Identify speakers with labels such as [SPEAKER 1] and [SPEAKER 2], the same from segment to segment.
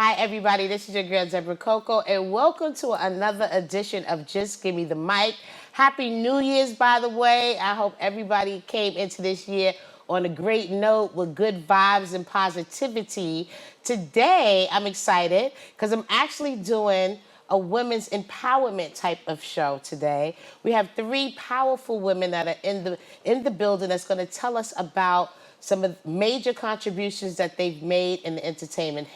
[SPEAKER 1] Hi, everybody. This is your girl, Deborah Coco, and welcome to another edition of Just Give Me the Mic. Happy New Year's, by the way. I hope everybody came into this year on a great note with good vibes and positivity. Today, I'm excited because I'm actually doing a women's empowerment type of show today. We have three powerful women that are in the building that's going to tell us about some of the major contributions that they've made in the entertainment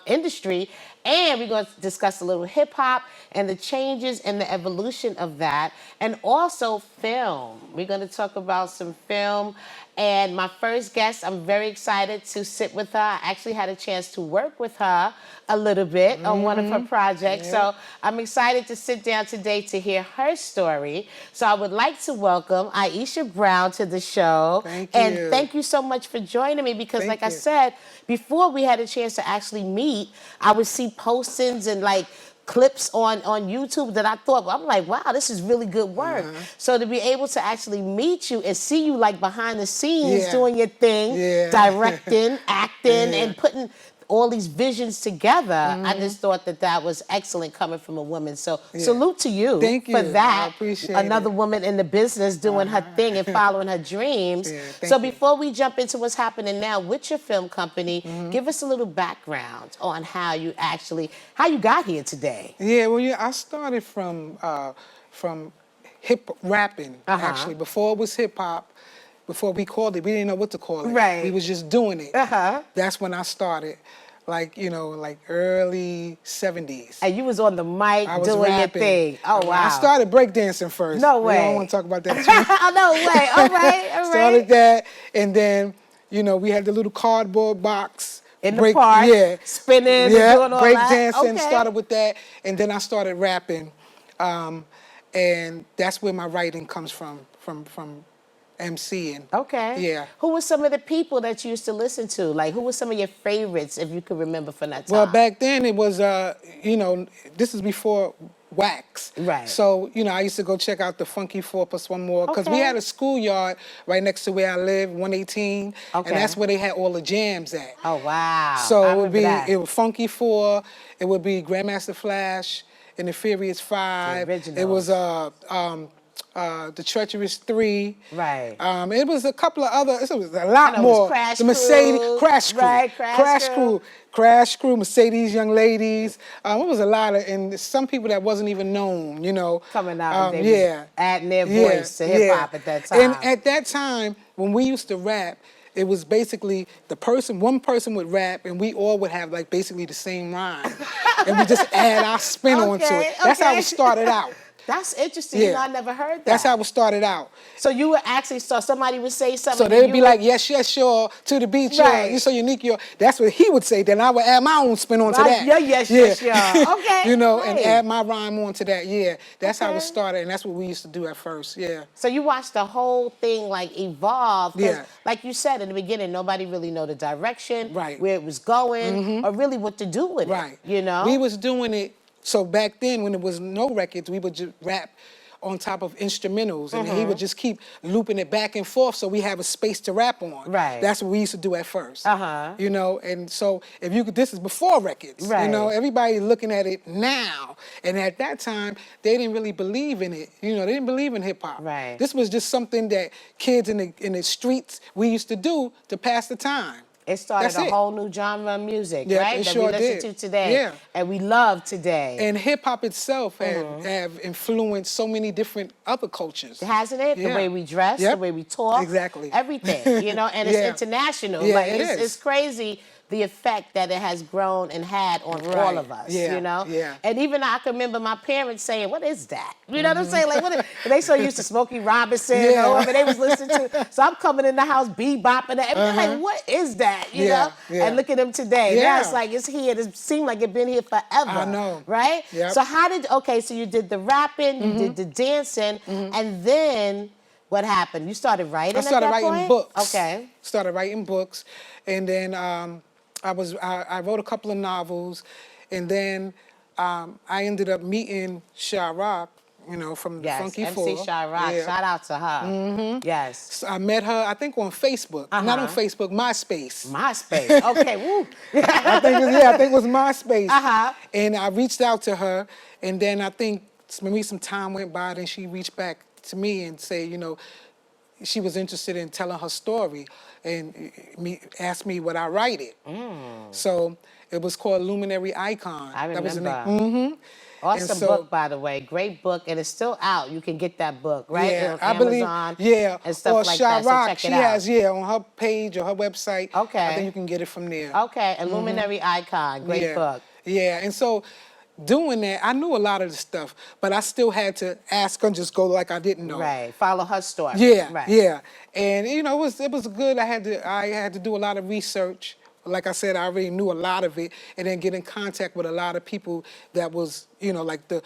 [SPEAKER 1] industry. And we're going to discuss a little hip hop and the changes and the evolution of that. And also film. We're going to talk about some film. And my first guest, I'm very excited to sit with her. I actually had a chance to work with her a little bit on one of her projects. So I'm excited to sit down today to hear her story. So I would like to welcome Iesha Brown to the show.
[SPEAKER 2] Thank you.
[SPEAKER 1] And thank you so much for joining me because like I said, before we had a chance to actually meet, I would see postings and like clips on YouTube that I thought, I'm like, wow, this is really good work. So to be able to actually meet you and see you like behind the scenes doing your thing, directing, acting, and putting all these visions together, I just thought that that was excellent coming from a woman. So salute to you, for that.
[SPEAKER 2] I appreciate
[SPEAKER 1] Another
[SPEAKER 2] it.
[SPEAKER 1] woman in the business doing her thing and following her dreams. So before we jump into what's happening now with your film company, give us a little background on how you got here today.
[SPEAKER 2] Yeah, well, I started from hip rapping, actually. Before it was hip hop, before we called it, we didn't know what to call it.
[SPEAKER 1] Right.
[SPEAKER 2] We was just doing it. That's when I started, like, you know, like early 70s.
[SPEAKER 1] And you was on the mic
[SPEAKER 2] I was
[SPEAKER 1] doing
[SPEAKER 2] rapping.
[SPEAKER 1] your thing. Oh, wow.
[SPEAKER 2] I started breakdancing first.
[SPEAKER 1] No way.
[SPEAKER 2] We don't want to talk about that too much.
[SPEAKER 1] Oh, no way. All right, all right.
[SPEAKER 2] Started that, and then, you know, we had the little cardboard box.
[SPEAKER 1] In the park, spinning, and doing all
[SPEAKER 2] break
[SPEAKER 1] that.
[SPEAKER 2] dancing, started with that, and then I started rapping, and that's where my writing comes from MCing.
[SPEAKER 1] Okay.
[SPEAKER 2] Yeah.
[SPEAKER 1] Who were some of the people that you used to listen to? Like, who were some of your favorites, if you could remember from that time?
[SPEAKER 2] Well, back then it was, you know, this is before wax.
[SPEAKER 1] Right.
[SPEAKER 2] So, you know, I used to go check out the Funky 4+1 More, because we had a schoolyard right next to where I live, 118, and that's where they had all the jams at.
[SPEAKER 1] Oh, wow.
[SPEAKER 2] So it would Funky 4, it would be Grandmaster Flash, and the Furious 5.
[SPEAKER 1] The original.
[SPEAKER 2] It was the Treacherous 3.
[SPEAKER 1] Right.
[SPEAKER 2] It was a couple of other, it was a lot more.
[SPEAKER 1] Crash
[SPEAKER 2] the Mercedes,
[SPEAKER 1] Crew.
[SPEAKER 2] Crash Crew.
[SPEAKER 1] Right,
[SPEAKER 2] Crash Crew, Mercedes Young Ladies. It was a lot of, and some people that wasn't even known, you know.
[SPEAKER 1] Coming out, and they was adding their voice to hip hop at that time.
[SPEAKER 2] And at that time, when we used to rap, it was basically one person would rap, and we all would have like basically the same rhyme. And we just add our spin onto it. That's how it started out.
[SPEAKER 1] That's interesting. You know, I never heard that.
[SPEAKER 2] That's how it started out.
[SPEAKER 1] So you would actually, somebody would say something.
[SPEAKER 2] So they'd be like, yes, yes, sure, to the beat, sure. You're so unique, you're. That's what he would say. Then I would add my own spin onto that.
[SPEAKER 1] Yes, okay.
[SPEAKER 2] You know, and add my rhyme onto that. Yeah, that's how it started, and that's what we used to do at first. Yeah.
[SPEAKER 1] So you watched the whole thing like evolve. Yeah. Like you said in the beginning, nobody really know the direction, where it was going, or really what to do with it. You know.
[SPEAKER 2] We was doing it. So back then, when there was no records, we would just rap on top of instrumentals, and he would just keep looping it back and forth so we have a space to rap on. Right. That's what we used to do at first. You know, and so if you could, this is before records. You know, everybody looking at it now, and at that time they didn't really believe in it. You know, they didn't believe in hip hop. Right. This was just something that kids in the streets we used to do to pass the time.
[SPEAKER 1] It started a whole new genre of music, right?
[SPEAKER 2] It
[SPEAKER 1] that
[SPEAKER 2] sure
[SPEAKER 1] we listen to today, and we love today.
[SPEAKER 2] And hip hop itself have influenced so many different other cultures,
[SPEAKER 1] hasn't it? The way we dress, the way we talk, everything. You know, and it's international. Like it's crazy the effect that it has grown and had on all of us, you know? And even I can remember my parents saying, what is that? You know what I'm saying? Like, what is, they so used to Smokey Robinson or whatever they was listening to. So I'm coming in the house bebopping and everything. Like, what is that? You know? And look at them today. Now it's like, it's here. It seemed like it's been here forever.
[SPEAKER 2] I know.
[SPEAKER 1] Right? So how did, so you did the rapping, you did the dancing, and then what happened? You started writing at that point?
[SPEAKER 2] I started writing books.
[SPEAKER 1] Okay.
[SPEAKER 2] Started writing books, and then I wrote a couple of novels, and then I ended up meeting Sha Rock, you know, from the
[SPEAKER 1] Yes,
[SPEAKER 2] Funky
[SPEAKER 1] MC
[SPEAKER 2] Four.
[SPEAKER 1] Chirac.
[SPEAKER 2] Yeah.
[SPEAKER 1] Shout out to her. Yes.
[SPEAKER 2] So I met her, I think, on Facebook. Not on Facebook, MySpace.
[SPEAKER 1] MySpace. Okay, woo.
[SPEAKER 2] I think it was MySpace.
[SPEAKER 1] Uh-huh.
[SPEAKER 2] And I reached out to her, and then I think maybe some time went by, then she reached back to me and said, you know, she was interested in telling her story and asked me would I write it. So it was called Luminary Icon.
[SPEAKER 1] I remember.
[SPEAKER 2] That was the name.
[SPEAKER 1] Awesome book, by the way. Great book, and it's still out. You can get that book, right?
[SPEAKER 2] Yeah,
[SPEAKER 1] on
[SPEAKER 2] I
[SPEAKER 1] Amazon,
[SPEAKER 2] believe. Yeah,
[SPEAKER 1] and stuff
[SPEAKER 2] or
[SPEAKER 1] like
[SPEAKER 2] Chirac,
[SPEAKER 1] that. So check
[SPEAKER 2] she
[SPEAKER 1] it out.
[SPEAKER 2] has on her page or her website.
[SPEAKER 1] Okay.
[SPEAKER 2] I think you can get it from there.
[SPEAKER 1] Okay, Illuminary Icon. Great book.
[SPEAKER 2] Yeah, and so doing that, I knew a lot of the stuff, but I still had to ask her and just go like I didn't know.
[SPEAKER 1] Right. Follow her story.
[SPEAKER 2] Yeah,
[SPEAKER 1] right.
[SPEAKER 2] yeah, and you know it was good. I had to do a lot of research. Like I said, I already knew a lot of it, and then get in contact with a lot of people that was, you know, like the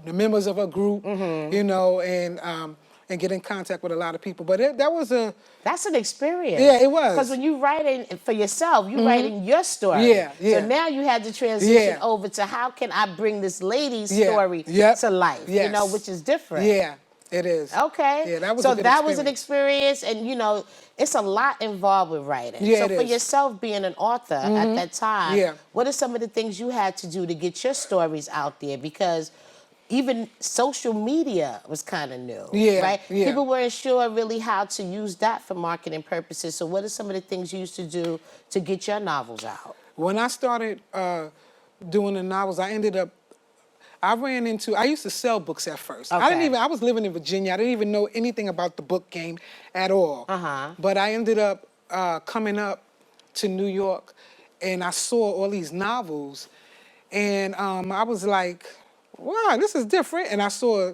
[SPEAKER 2] members of a group, you know, and get in contact with a lot of people. But that's
[SPEAKER 1] an experience.
[SPEAKER 2] Yeah, it was.
[SPEAKER 1] Because when you writing for yourself, you writing your story.
[SPEAKER 2] Yeah.
[SPEAKER 1] So now you had to transition over to how can I bring this lady's story to life, you know, which is different.
[SPEAKER 2] Yeah, it is.
[SPEAKER 1] Okay.
[SPEAKER 2] Yeah, that was
[SPEAKER 1] so
[SPEAKER 2] a good
[SPEAKER 1] that
[SPEAKER 2] experience.
[SPEAKER 1] was an experience, and you know, it's a lot involved with writing.
[SPEAKER 2] Yeah,
[SPEAKER 1] so
[SPEAKER 2] it
[SPEAKER 1] for
[SPEAKER 2] is.
[SPEAKER 1] yourself being an author at that time,
[SPEAKER 2] what
[SPEAKER 1] are some of the things you had to do to get your stories out there? Because even social media was kind of new, right?
[SPEAKER 2] Yeah.
[SPEAKER 1] People weren't sure really how to use that for marketing purposes. So what are some of the things you used to do to get your novels out?
[SPEAKER 2] When I started doing the novels, I used to sell books at first.
[SPEAKER 1] Okay.
[SPEAKER 2] I was living in Virginia. I didn't even know anything about the book game at all. But I ended up coming up to New York, and I saw all these novels, and I was like, wow, this is different. And I saw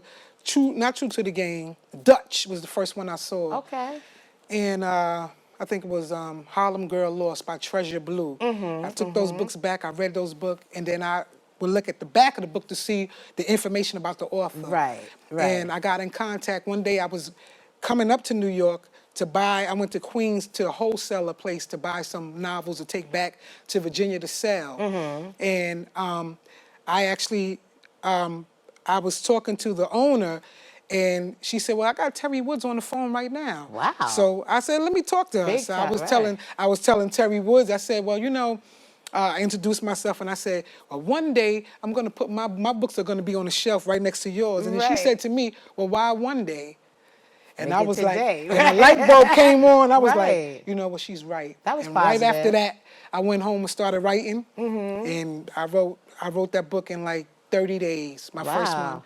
[SPEAKER 2] not True to the Game, Dutch was the first one I saw.
[SPEAKER 1] Okay.
[SPEAKER 2] And I think it was Harlem Girl Lost by Treasure Blue. I took those books back, I read those books, and then I would look at the back of the book to see the information about the author.
[SPEAKER 1] Right.
[SPEAKER 2] And I got in contact. One day I was coming up to New York to buy, I went to Queens to a wholesaler place to buy some novels to take back to Virginia to sell. And I actually, I was talking to the owner, and she said, well, I got Terry Woods on the phone right now.
[SPEAKER 1] Wow.
[SPEAKER 2] So I said, let me talk to her.
[SPEAKER 1] Big
[SPEAKER 2] So
[SPEAKER 1] time,
[SPEAKER 2] I was telling Terry Woods, I said, well, you know, I introduced myself and I said, well, one day I'm going to put my books are going to be on the shelf right next to yours. And then she said to me, well, why one day? And I was like, and a light bulb came on. I was like, you know what, she's right.
[SPEAKER 1] That was
[SPEAKER 2] and
[SPEAKER 1] positive.
[SPEAKER 2] Right after that, I went home and started writing. And I wrote that book in like 30 days, my first one.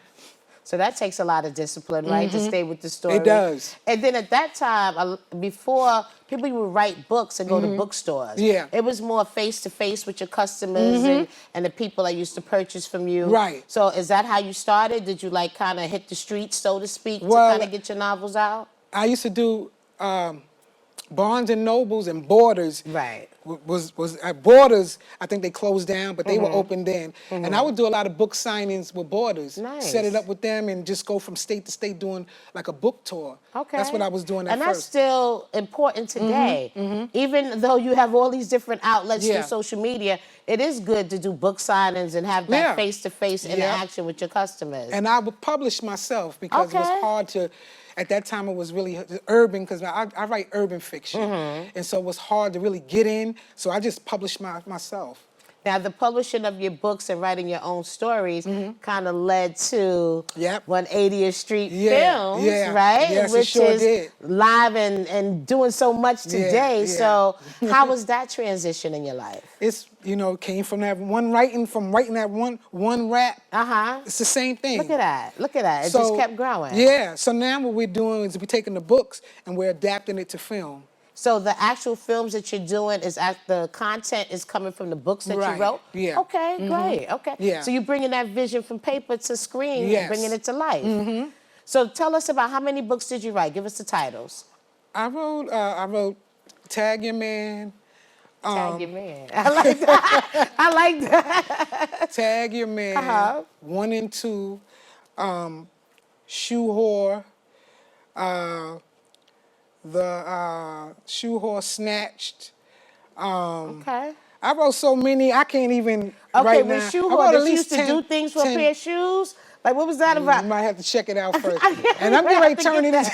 [SPEAKER 1] So that takes a lot of discipline, right, to stay with the story.
[SPEAKER 2] It does.
[SPEAKER 1] And then at that time, before, people would write books and go to bookstores.
[SPEAKER 2] Yeah.
[SPEAKER 1] It was more face-to-face with your customers and the people that used to purchase from you.
[SPEAKER 2] Right.
[SPEAKER 1] So is that how you started? Did you, like, kind of hit the streets, so to speak, to kind of get your novels out?
[SPEAKER 2] I used to do Barnes and Nobles and Borders.
[SPEAKER 1] Right.
[SPEAKER 2] Was at Borders, I think they closed down, but they were open then. And I would do a lot of book signings with Borders.
[SPEAKER 1] Nice.
[SPEAKER 2] Set it up with them and just go from state to state doing like a book tour. Okay. That's what I was doing at first.
[SPEAKER 1] And that's still important today. Even though you have all these different outlets through social media, it is good to do book signings and have that face-to-face interaction with your customers.
[SPEAKER 2] And I would publish myself because it was hard to, at that time it was really urban, because I write urban fiction. And so it was hard to really get in, so I just published myself.
[SPEAKER 1] Now, the publishing of your books and writing your own stories kind of led to 180th Street Films, right?
[SPEAKER 2] Yes,
[SPEAKER 1] which
[SPEAKER 2] it sure
[SPEAKER 1] is
[SPEAKER 2] did.
[SPEAKER 1] live and doing so much today. So how was that transition in your life?
[SPEAKER 2] It's, you know, came from that one writing, that one rap. It's the same thing.
[SPEAKER 1] Look at that. Look at that. It just kept growing.
[SPEAKER 2] Yeah. So now what we're doing is we're taking the books and we're adapting it to film.
[SPEAKER 1] So the actual films that you're doing the content is coming from the books that you wrote?
[SPEAKER 2] Yeah.
[SPEAKER 1] Okay, great. Okay.
[SPEAKER 2] Yeah.
[SPEAKER 1] So you're bringing that vision from paper to screen and bringing it to life. So tell us about how many books did you write? Give us the titles.
[SPEAKER 2] I wrote Tag Your Man.
[SPEAKER 1] Tag Your Man. I like that. I like that.
[SPEAKER 2] Tag Your Man. 1 and 2. Shoe Whore. The Shoe Whore Snatched.
[SPEAKER 1] Okay.
[SPEAKER 2] I wrote so many, I can't even right now.
[SPEAKER 1] Shoe Whore, did you used to do things for a pair of shoes? Like, what was that about?
[SPEAKER 2] You might have to check it out first. And I'm getting ready to turn it into...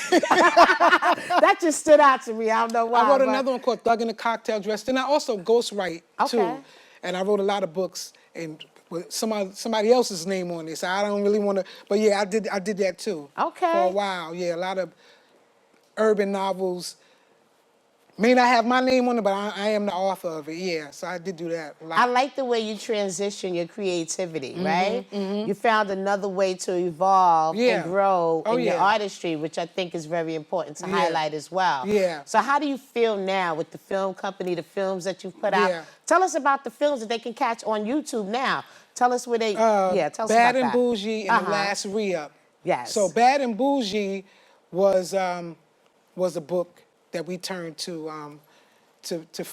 [SPEAKER 1] That just stood out to me. I don't know why.
[SPEAKER 2] I wrote another one called Thug in a Cocktail Dress. And I also ghostwrite, too. And I wrote a lot of books and with somebody else's name on this. I don't really want to... But, yeah, I did that, too.
[SPEAKER 1] Okay.
[SPEAKER 2] For a while, yeah. A lot of urban novels. May not have my name on it, but I am the author of it, yeah. So I did do that a lot.
[SPEAKER 1] I like the way you transition your creativity, right? You found another way to evolve and grow in your artistry, which I think is very important to highlight as well.
[SPEAKER 2] Yeah.
[SPEAKER 1] So how do you feel now with the film company, the films that you've put out? Tell us about the films that they can catch on YouTube now. Tell us where they, tell us about that.
[SPEAKER 2] Bad and Bougie and The Last Re-Up.
[SPEAKER 1] Yes.
[SPEAKER 2] So Bad and Bougie was a book that we turned to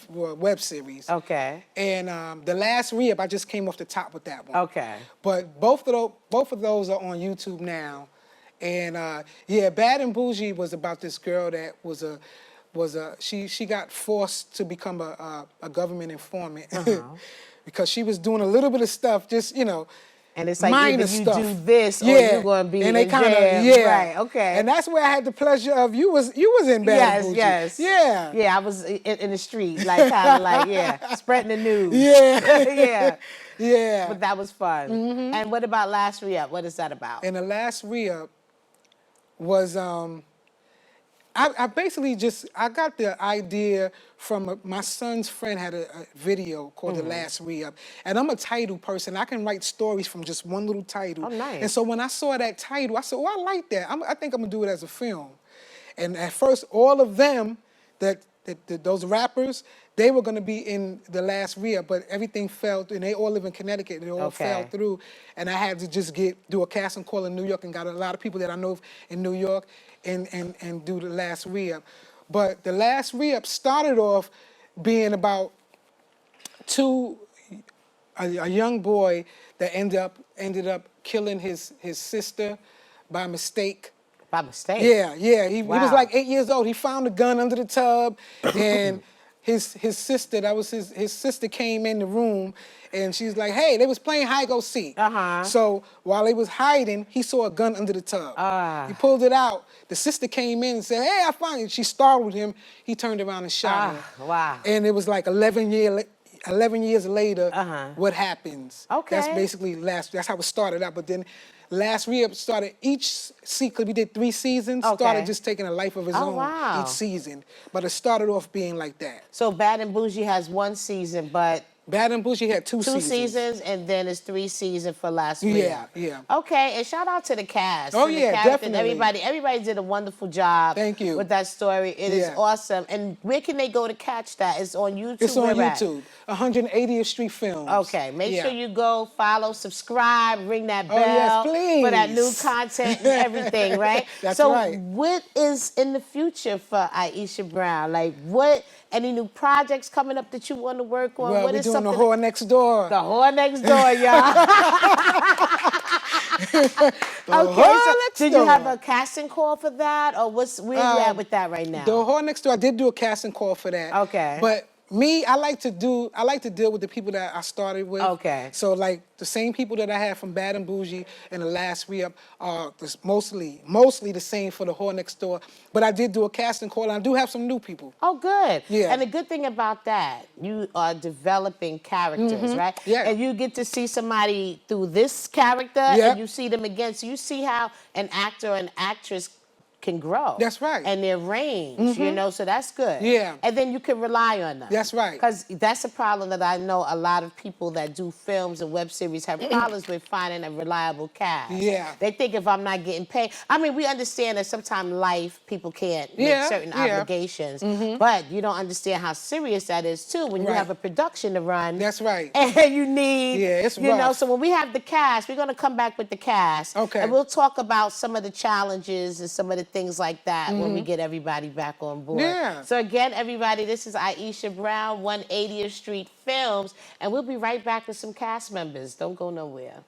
[SPEAKER 2] web series.
[SPEAKER 1] Okay.
[SPEAKER 2] And The Last Re-Up, I just came off the top with that one.
[SPEAKER 1] Okay.
[SPEAKER 2] But both of those are on YouTube now. And yeah, Bad and Bougie was about this girl that she got forced to become a government informant because she was doing a little bit of stuff, just, you know,
[SPEAKER 1] and it's like either you do this or you're going to be in jail. Right, okay.
[SPEAKER 2] And that's where I had the pleasure of, you was in Bad and Bougie.
[SPEAKER 1] Yes.
[SPEAKER 2] Yeah.
[SPEAKER 1] Yeah, I was in the street, like kind of like, spreading the news.
[SPEAKER 2] Yeah.
[SPEAKER 1] Yeah. But that was fun. And what about Last Re-Up? What is that about?
[SPEAKER 2] And The Last Re-Up was, I basically I got the idea from my son's friend had a video called The Last Re-Up. And I'm a title person. I can write stories from just one little title.
[SPEAKER 1] Oh, nice.
[SPEAKER 2] And so when I saw that title, I said, oh, I like that. I think I'm going to do it as a film. And at first, all of them, those rappers, they were going to be in The Last Re-Up, but everything fell through, and they all live in Connecticut. They all fell through. And I had to just do a casting call in New York and got a lot of people that I know in New York and do The Last Re-Up. But The Last Re-Up started off being about a young boy that ended up killing his sister by mistake.
[SPEAKER 1] By mistake?
[SPEAKER 2] Yeah. He was like 8 years old. He found a gun under the tub, and his sister, his sister came in the room, and she's like, hey, they was playing hide-go-seek. So while they was hiding, he saw a gun under the tub. He pulled it out. The sister came in and said, hey, I found it. She startled him. He turned around and shot her.
[SPEAKER 1] Wow.
[SPEAKER 2] And it was like 11 years later, what happens.
[SPEAKER 1] Okay.
[SPEAKER 2] That's basically that's how it started out. But then Last Re-Up started each season, we did 3 seasons, started just taking a life of its own each season. But it started off being like that.
[SPEAKER 1] So Bad and Bougie has 1 season, but...
[SPEAKER 2] Bad and Bougie had 2 seasons.
[SPEAKER 1] 2 seasons, and then it's 3 seasons for Last Re-Up.
[SPEAKER 2] Yeah.
[SPEAKER 1] Okay, and shout out to the cast.
[SPEAKER 2] Oh, yeah, definitely.
[SPEAKER 1] Everybody did a wonderful job.
[SPEAKER 2] Thank you.
[SPEAKER 1] With that story. It is awesome. And where can they go to catch that? It's on YouTube?
[SPEAKER 2] It's on YouTube. 180th Street Films.
[SPEAKER 1] Okay, make sure you go, follow, subscribe, ring that bell.
[SPEAKER 2] Oh, yes, please.
[SPEAKER 1] For that new content and everything, right?
[SPEAKER 2] That's right.
[SPEAKER 1] So what is in the future for Iesha Brown? Like, any new projects coming up that you want to work on?
[SPEAKER 2] Well, we're doing The Whore Next Door.
[SPEAKER 1] The Whore Next Door, y'all. Did you have a casting call for that, or where you at with that right now?
[SPEAKER 2] The Whore Next Door, I did do a casting call for that. Okay. But me, I like to deal with the people that I started with. Okay. So like the same people that I had from Bad and Bougie and The Last Re-Up are mostly the same for The Whore Next Door. But I did do a casting call, and I do have some new people.
[SPEAKER 1] Oh, good.
[SPEAKER 2] Yeah.
[SPEAKER 1] And the good thing about that, you are developing characters, right?
[SPEAKER 2] Yeah.
[SPEAKER 1] And you get to see somebody through this character, and you see them again. So you see how an actor or an actress can grow.
[SPEAKER 2] That's right.
[SPEAKER 1] And their range, you know, so that's good.
[SPEAKER 2] Yeah.
[SPEAKER 1] And then you can rely on them.
[SPEAKER 2] That's right.
[SPEAKER 1] Because that's a problem that I know a lot of people that do films and web series have problems with finding a reliable cast. Yeah. They think if I'm not getting paid, I mean, we understand that sometimes life, people can't make certain obligations, but you don't understand how serious that is too when you have a production to run.
[SPEAKER 2] That's right.
[SPEAKER 1] And you need,
[SPEAKER 2] it's
[SPEAKER 1] you know, so when we have the cast, we're going to come back with the cast. Okay. And we'll talk about some of the challenges and some of the things like that when we get everybody back on board. Yeah. So again, everybody, this is Iesha Brown, 180th Street Films, and we'll be right back with some cast members. Don't go nowhere.